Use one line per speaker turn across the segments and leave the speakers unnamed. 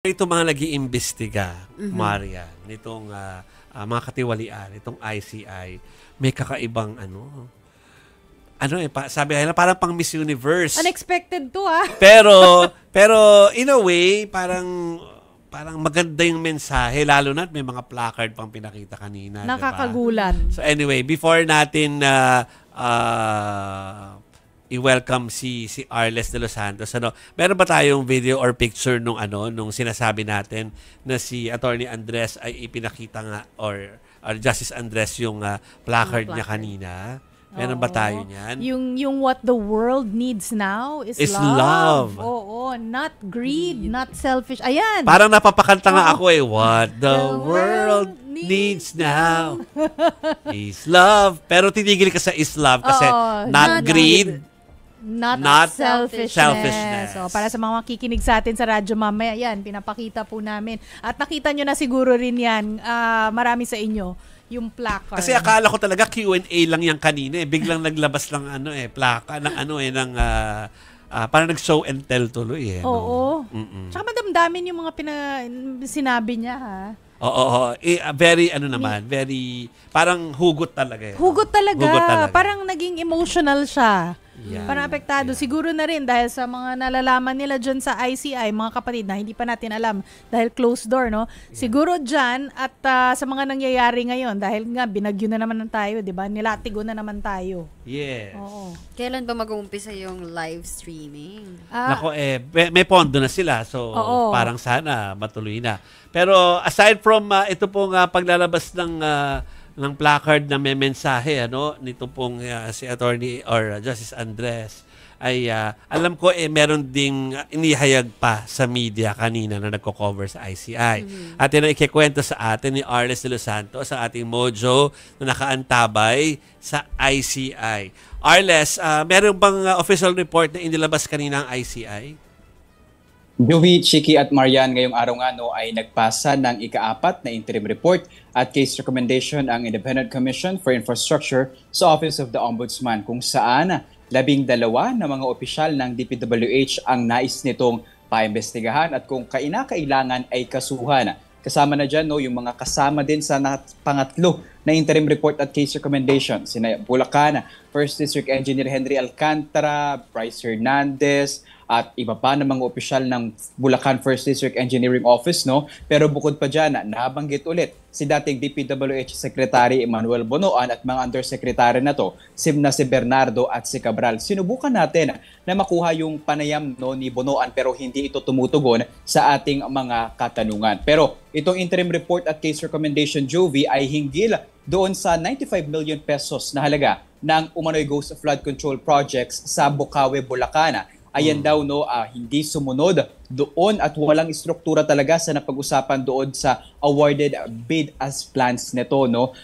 Ito mga nag-iimbestiga, Maria, nitong mga katiwalian, itong ICI, may kakaibang sabi nila parang pang Miss Universe.
Unexpected to
Pero in a way, parang maganda yung mensahe, lalo na may mga placard pang pinakita kanina.
Nakakagulat.
Diba? So anyway, before natin i-welcome si Arles de los Santos. Meron ba tayong video or picture nung sinasabi natin na si Attorney Andres ay ipinakita nga or Justice Andres yung placard niya kanina? Meron ba tayo niyan?
Yung what the world needs now is
love.
Oo, not greed, not selfish. Ayan.
Parang napapakanta nga ako what the world needs now is love. Pero titigil ka sa is love kasi not greed.
Not selfishness. So, para sa mga makikinig sa atin sa radyo mamaya, yan, pinapakita po namin. At nakita nyo na siguro rin yan, marami sa inyo, yung placard.
Kasi akala ko talaga Q&A lang yan kanina. Biglang naglabas lang plaka ng parang nag-show and tell tuloy.
Oo. Tsaka madamdamin yung mga sinabi niya, ha?
Oo. Very, very, parang hugot talaga.
Hugot talaga. Parang naging emotional siya.
Yeah.
Parang apektado. Siguro na rin dahil sa mga nalalaman nila dyan sa ICI, mga kapatid na hindi pa natin alam dahil closed door, no? Yeah. Siguro dyan at sa mga nangyayari ngayon dahil nga binagyo na naman tayo, di ba? Nilatigo na naman tayo.
Yes.
Oo.
Kailan ba mag-uumpisa yung live streaming?
Nako, may pondo na sila. So, parang sana matuloy na. Pero aside from ito pong paglalabas ng placard na may mensahe nito pong si Attorney or Justice Andres ay alam ko meron ding inihayag pa sa media kanina na nagko-cover sa ICI. At yan ang ikikwento sa atin ni Arles de los Santos sa ating mojo na nakaantabay sa ICI. Arles, meron bang official report na inilabas kanina ang ICI?
Joey, Chiki at Marian ngayong araw nga ay nagpasa ng ika-4 na interim report at case recommendation ang Independent Commission for Infrastructure sa Office of the Ombudsman kung saan 12 na mga opisyal ng DPWH ang nais nitong paimbestigahan at kung kailangan ay kasuhan. Kasama na dyan yung mga kasama din sa pangatlo na interim report at case recommendation. Sina Bulacan, First District Engineer Henry Alcantara, Bryce Hernandez, at iba pa ng mga opisyal ng Bulacan First District Engineering Office. Pero bukod pa dyan, nabanggit ulit si dating DPWH Secretary Emmanuel Bonoan at mga undersecretary na to, si Bernardo at si Cabral. Sinubukan natin na makuha yung panayam ni Bonoan pero hindi ito tumutugon sa ating mga katanungan. Pero itong interim report at case recommendation, Jovi, ay hinggil doon sa 95 million pesos na halaga ng umano'y ghost flood control projects sa Bocaue, Bulacan. Ayan daw hindi sumunod doon at walang istruktura talaga sa napag-usapan doon sa awarded bid as plans nito.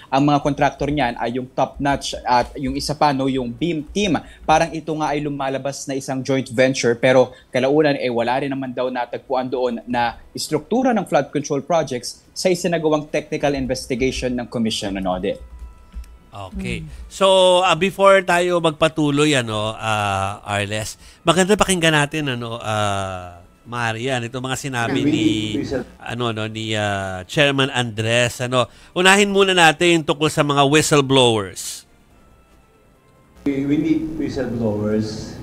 Ang mga contractor niyan ay yung top notch at yung isa pa yung beam team. Parang ito nga ay lumalabas na isang joint venture pero kalaunan wala rin naman daw natagpuan doon na istruktura ng flood control projects sa isinagawang technical investigation ng Commission on Audit.
Okay. So, before tayo magpatuloy, Arles, maganda pakinggan natin, Marian, ito mga sinabi ni Chairman Andres. Unahin muna natin tungkol sa mga whistleblowers.
We need whistleblowers.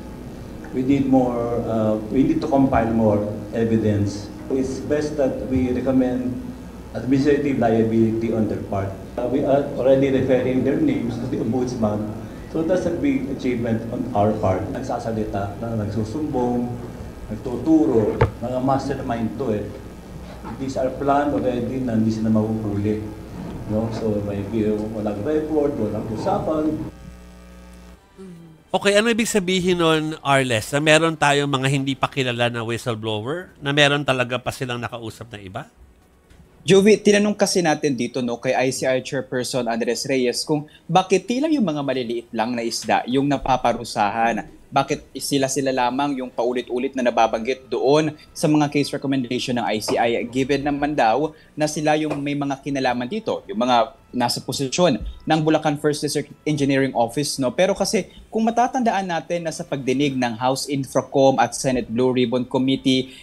We need more, we need to compile more evidence. It's best that we recommend administrative liability on their part. We are already referring their names to the Ombudsman. So that's a big achievement on our part. Nagsasalita, nagsusumbong, nagtuturo, mga mastermind to These are planned already na hindi sila mahuhuli. So maybe walang report, walang usapan.
Okay, ano ibig sabihin nun, Arles, na meron tayong mga hindi pa kilala na whistleblower? Na meron talaga pa silang nakausap na iba?
Jovi, tinanong kasi natin dito kay ICI Chairperson Andres Reyes kung bakit tila yung mga maliliit lang na isda yung napaparusahan. Bakit sila lamang yung paulit-ulit na nababanggit doon sa mga case recommendation ng ICI given naman daw na sila yung may mga kinalaman dito. Yung mga nasa posisyon ng Bulacan First District Engineering Office, no? Pero kasi kung matatandaan natin na sa pagdinig ng House Infracom at Senate Blue Ribbon Committee,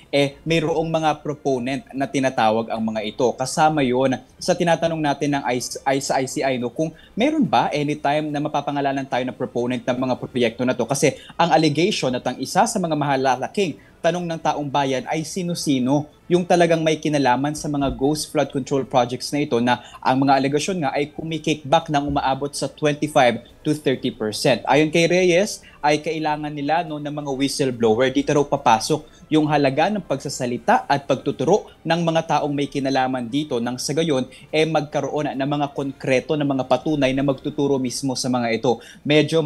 mayroong mga proponent na tinatawag ang mga ito. Kasama yon sa tinatanong natin ng sa ICI, no? Kung meron ba anytime na mapapangalanan tayo na proponent ng mga proyekto na to? Kasi ang allegation at ang isa sa mga malalaking tanong ng taong bayan ay sino-sino yung talagang may kinalaman sa mga ghost flood control projects na ito, na ang mga alegasyon nga ay kumikickback ng umaabot sa 25 to 30%. Ayon kay Reyes, ay kailangan nila ng mga whistleblower. Dito raw papasok yung halaga ng pagsasalita at pagtuturo ng mga taong may kinalaman dito, nang sa gayon magkaroon ng mga konkreto na mga patunay na magtuturo mismo sa mga ito. Medyo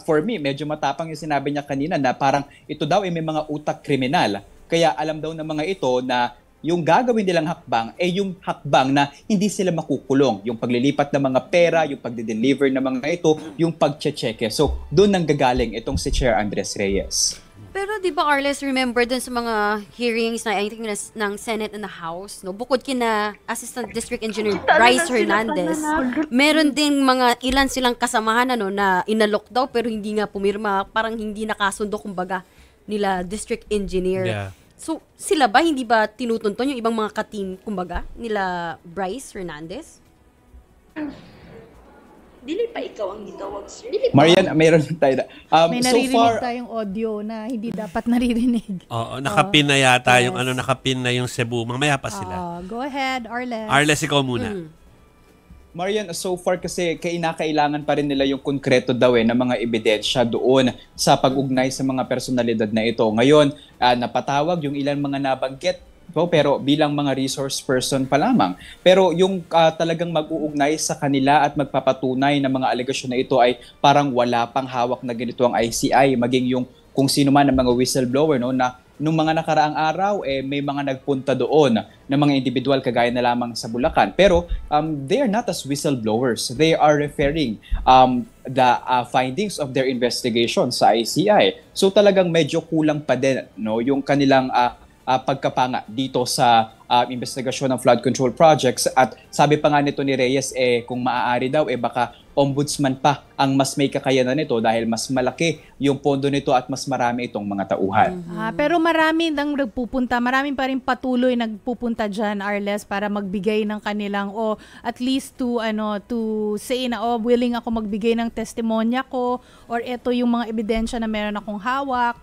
for me, medyo matapang yung sinabi niya kanina na parang ito daw may mga utak kriminal. Kaya alam daw ng mga ito na yung gagawin nilang hakbang yung hakbang na hindi sila makukulong. Yung paglilipat ng mga pera, yung pagde-deliver ng mga ito, yung pagche-cheque. So, doon nang gagaling itong si Chair Andres Reyes.
Pero di ba, Arles, remember dun sa mga hearings na I think ng Senate and the House, no? Bukod kina Assistant District Engineer Bryce Hernandez, meron ding mga ilan silang kasamahan na inalok daw pero hindi nga pumirma, parang hindi nakasundo kumbaga nila District Engineer.
Yeah.
So, sila ba, hindi ba tinutunton yung ibang mga ka-team, kumbaga, nila Bryce Hernandez?
Dili pa ikaw ang gitawag, sir. Dili pa.
Marian, mayroon tayo.
May
So
naririnig
far,
tayong audio na hindi dapat naririnig.
Oo, nakapin na yata
Yes.
yung nakapin na yung Cebu. Mamaya pa sila.
Go ahead, Arles.
Arles, ikaw muna.
Marian, so far kasi kailangan pa rin nila yung konkreto daw na mga ebidensya doon sa pag-ugnay sa mga personalidad na ito. Ngayon, napatawag yung ilan mga nabanggit, pero bilang mga resource person pa lamang. Pero yung talagang mag-uugnay sa kanila at magpapatunay ng mga alegasyon na ito ay parang wala pang hawak na ganito ang ICI, maging yung kung sino man ang mga whistleblower, no, na nung mga nakaraang araw, may mga nagpunta doon na mga individual kagaya na lamang sa Bulacan. Pero they are not as whistleblowers. They are referring the findings of their investigation sa ICI. So talagang medyo kulang pa din, no, yung kanilang pagkapanga dito sa investigasyon ng flood control projects. At sabi pa nga nito ni Reyes, kung maaari daw, baka ombudsman pa ang mas may kakayanan nito dahil mas malaki yung pondo nito at mas marami itong mga tauhan.
Pero marami nang nagpupunta, marami pa rin patuloy nagpupunta dyan, Arles, para magbigay ng kanilang, at least to say na, willing ako magbigay ng testimonya ko, or ito yung mga ebidensya na meron akong hawak.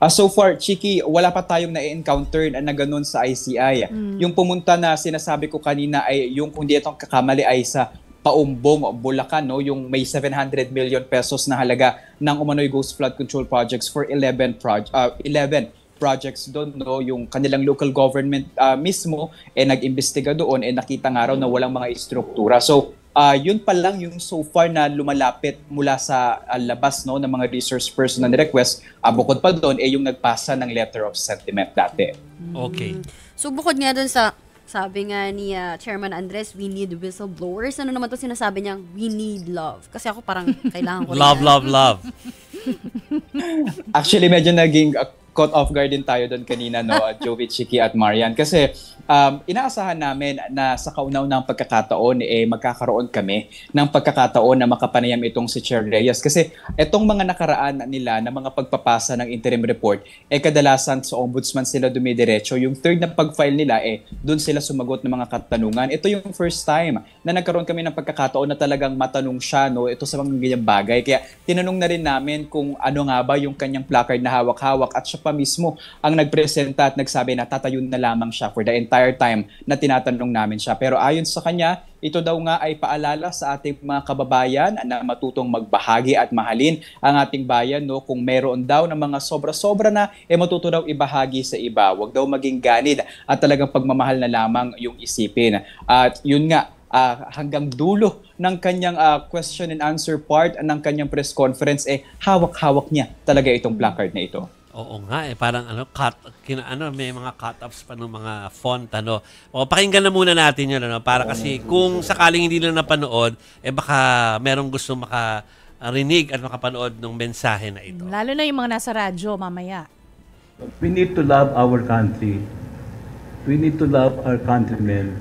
So far, Chiki, wala pa tayong na-encounter na ganun sa ICI. Yung pumunta na sinasabi ko kanina ay yung kung di itong kakamali ay sa Paumbong, Bulacan, no? Yung may 700 million pesos na halaga ng umano'y ghost flood control projects for 11 projects doon, no? Yung kanilang local government mismo nag-imbestiga doon, nakita nga raw na walang mga istruktura. So yun pa lang yung so far na lumalapit mula sa labas, no, ng mga resource person na request. Bukod pa doon yung nagpasa ng letter of sentiment dati.
Okay.
So bukod nga doon sa sabi nga ni Chairman Andres, we need whistleblowers. Ano naman to sinasabi niyang we need love? Kasi ako parang kailangan ko
love.
Actually, medyo naging caught off guard din tayo doon kanina, no, Jovi, Chiki at Marian. Kasi inaasahan namin na sa kauna-unang pagkakataon, magkakaroon kami ng pagkakataon na makapanayam itong si Chair Reyes. Kasi itong mga nakaraan nila na mga pagpapasa ng interim report, kadalasan sa ombudsman sila dumidiretso. Yung third na pag-file nila, doon sila sumagot ng mga katanungan. Ito yung first time na nagkaroon kami ng pagkakataon na talagang matanong siya, no, ito sa mga ganyang bagay. Kaya tinanong na rin namin kung ano nga ba yung kanyang placard na hawak-hawak, at siya pa mismo ang nagpresenta at nagsabi na tatayo na lamang siya for the entire time na tinatanong namin siya. Pero ayon sa kanya, ito daw nga ay paalala sa ating mga kababayan na matutong magbahagi at mahalin ang ating bayan, no? Kung meron daw ng mga sobra-sobra na, matuto daw ibahagi sa iba. Huwag daw maging ganid at talagang pagmamahal na lamang yung isipin. At yun nga, hanggang dulo ng kanyang question and answer part ng kanyang press conference, hawak-hawak niya talaga itong placard na ito.
Oo nga, parang may mga cut-offs pa ng mga font, pakinggan na muna natin yun, para kasi kung sakaling hindi lang napanood, baka merong gusto makarinig at makapanood ng mensahe na ito.
Lalo na yung mga nasa radyo mamaya.
We need to love our country. We need to love our countrymen.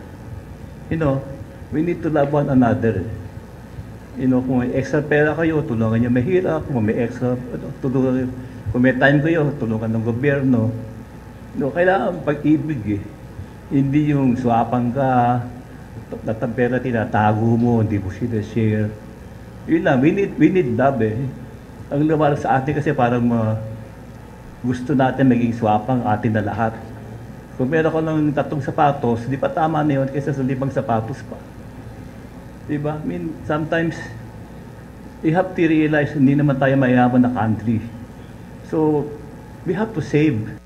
We need to love one another. Kung may extra pera kayo, tulungan niyo mahirap. Kung may extra, tulungan. Kung may time kayo, tulungan ng gobyerno. Kailangan pag-ibig eh. Hindi yung swapan ka, natang pera tinatago mo, hindi mo share. Yun lang, we need love eh. Ang lumalang sa atin kasi parang gusto natin maging swapang atin na lahat. Kung meron ko ng 3 sapatos, di pa tama na yun kaysa sa 5 sapatos pa. Diba? Sometimes, you have to realize hindi naman tayo mayaman na country. So, we have to save.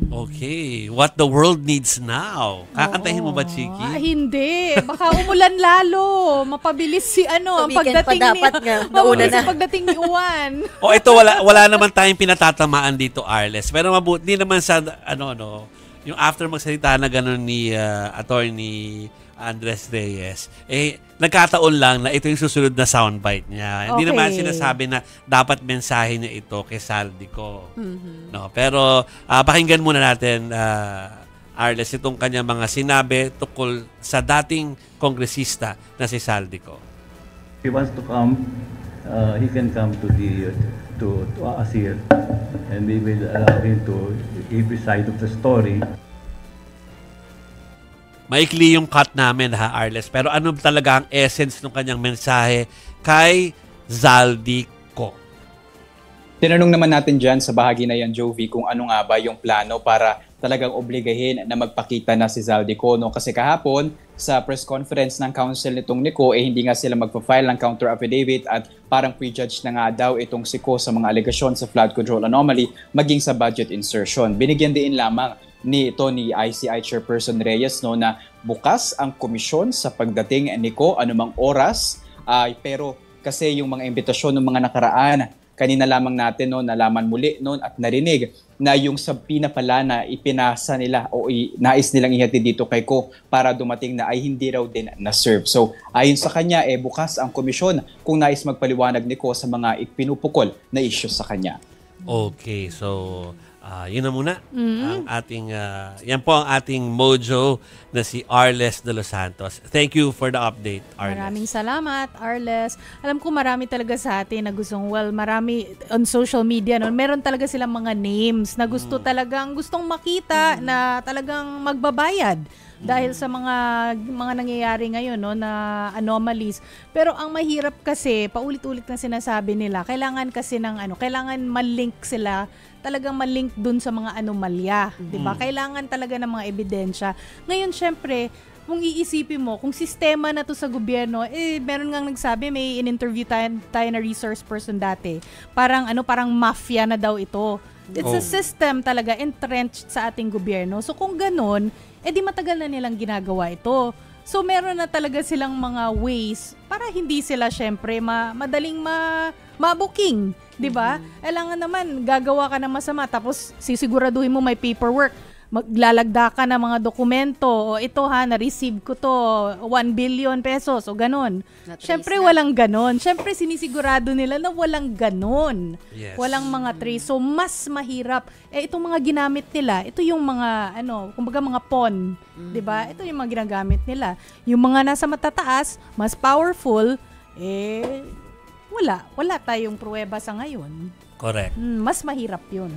Okay. What the world needs now. Kakantahin mo ba, Chiki?
Hindi. Baka umulan lalo. Mapabilis si ang pagdating pagdating ni Juan.
Ito wala naman tayong pinatatamaan dito, Arles. Pero mabuti naman sa yung after magsalita na gano'n ni Attorney Andres Reyes, nagkataon lang na ito yung susunod na soundbite niya. Hindi naman sinasabi na dapat mensahe niya ito kay Saldico. No, pero pakinggan muna natin, Arles, itong kanya mga sinabi tukol sa dating kongresista na si Saldico.
He wants to come, he can come to us here, and we will allow him to give his side of the story.
Maikli yung cut namin ha, Arles. Pero ano talaga ang essence ng kanyang mensahe kay Zaldico?
Tinanong naman natin dyan sa bahagi na yan, Jovi, kung ano nga ba yung plano para talagang obligahin na magpakita na si Zaldico. No? Kasi kahapon, sa press conference ng council nitong Nico, hindi nga sila magpa-file ng counter affidavit at parang prejudge na nga daw itong si Ko sa mga alegasyon sa flood control anomaly maging sa budget insertion. Binigyan din lamang ni ICI Chairperson Reyes na bukas ang komisyon sa pagdating ni Ko anumang oras, pero kasi yung mga imbitasyon ng mga nakaraan, kanina lamang natin nalaman muli at narinig na yung sabina pala na ipinasa nila o nais nilang ihatid dito kay Ko para dumating na ay hindi raw din na-serve. So ayon sa kanya, bukas ang komisyon kung nais magpaliwanag ni Ko sa mga ipinupukol na issue sa kanya.
Okay, so yun na muna ang ating yan po ang ating mojo na si Arles de los Santos. Thank you for the update, Arles.
Maraming salamat, Arles. Alam ko marami talaga sa atin na marami on social media meron talaga silang mga names na gustong makita na talagang magbabayad dahil sa mga nangyayari ngayon na anomalies. Pero ang mahirap kasi paulit-ulit na sinasabi nila, kailangan kasi kailangan malink sila, talagang malink dun sa mga anomalya, 'di ba? Kailangan talaga ng mga ebidensya. Ngayon syempre, kung iisipin mo, kung sistema na to sa gobyerno, meron ngang nagsabi, may in-interview tayo na resource person dati. Parang mafia na daw ito. It's a system talaga entrenched sa ating gobyerno. So kung ganun, di matagal na nilang ginagawa ito. So meron na talaga silang mga ways para hindi sila syempre madaling ma-booking, 'di ba? Kailangan naman gagawa ka ng masama tapos sisiguraduhin mo may paperwork. Maglalagda ka ng mga dokumento, o ito na-receive ko to, 1 billion pesos, o ganun. Siyempre walang ganun. Siyempre sinisigurado nila na walang ganun.
Yes.
Walang mga trace. So mas mahirap. Itong mga ginamit nila, ito yung mga, kumbaga mga pawn. Diba? Ito yung mga ginagamit nila. Yung mga nasa matataas, mas powerful, wala tayong pruweba sa ngayon.
Correct.
Mas mahirap yun.